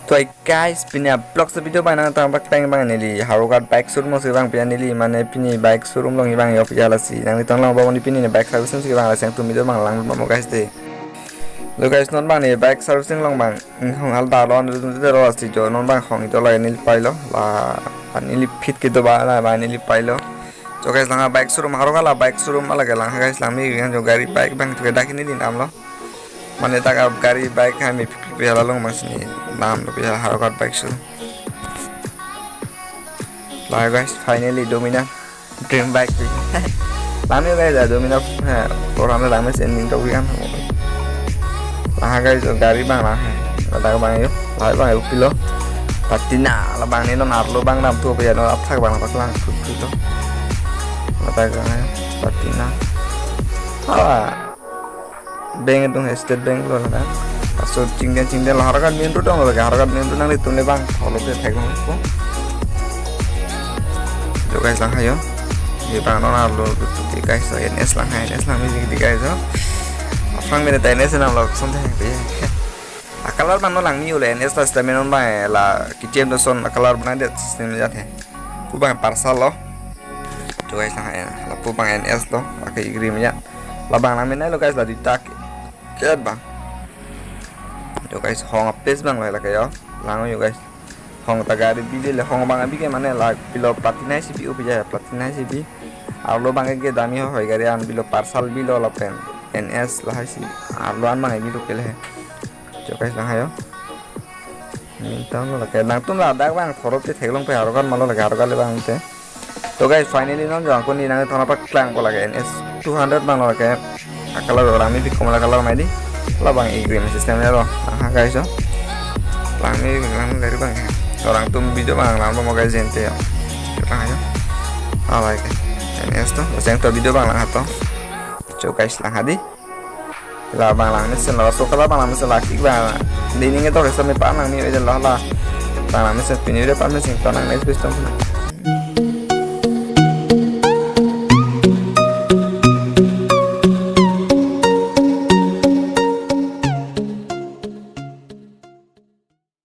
तो guys punya blog sa video bang nang tang bang nili harukat bike showroom si bang pian nili mane pini bike showroom long bang yo pia lasi nang tang long bawon pini ne bike servicing si bang lasi tu video bang lang mo guys de lo guys non bang ni bike servicing long bang hong hal da lon de ro si jo non bang hong to la nili pailo la nili fit ke to ba la ba nili pailo so guys lang bike showroom haruka la bike showroom ala lang guys lang mi jo gari bike bang to da kini din am lo mane tak gari bike kami pihak long masih nam pihak harokat bike show lah guys finally dominant dream bike lami guys dominant orang lama sending tau kan lah guys gari bang lah tak bang yuk lah bang yuk pilo patina lah bang ini non arlo bang nam tu pihak non apsak bang apa lang tu tak bang patina bank itu state bank lo lah so cingden lah harakat main road dong lagi harakat main road nang itu nih bang kalau dia tag bang itu jo guys lang hayo di bang non arlo itu guys NS lang NS lang ini guys so orang minat NS nam lo sonte be akalar bang non lang ni ule NS lah sistem non bang lah kitchen to son akalar bang dia sistem jat hai pu bang parcel lo jo guys lang lah pu bang NS lo pakai agreement lah bang namanya lo guys lah ditak Kiat bang, yo guys, hong apes bang lah kayak lango yo guys, hong tagari bili le hong bang abi ke mana lah bilo platina sih bi ubi platina sih bi, arlo bang ke dami ho gari an bilo parcel bilo lah pen NS lah sih, arlo an bang bilo kele, yo guys lang ayo, minta lo lah kayak nang tuh lah ada bang, thorot te teglong pe harokan malu lagi harokan le bang te, yo guys finally nang jo aku nih nang thona pak klang ko lagi NS 200 bang lo kayak kalau orang ini komala kalau main di labang agreement sistemnya loh guys so lami lang dari bang orang tuh video bang lang mau guys ente ya bang ayo alright NS tuh saya tuh video bang lang atau coba guys lang hadi labang lang ini selalu so kalau bang lang laki bang di ini tuh resmi pak lang ini aja lah bang lang ini pindah pak lang sing tuh lang next besok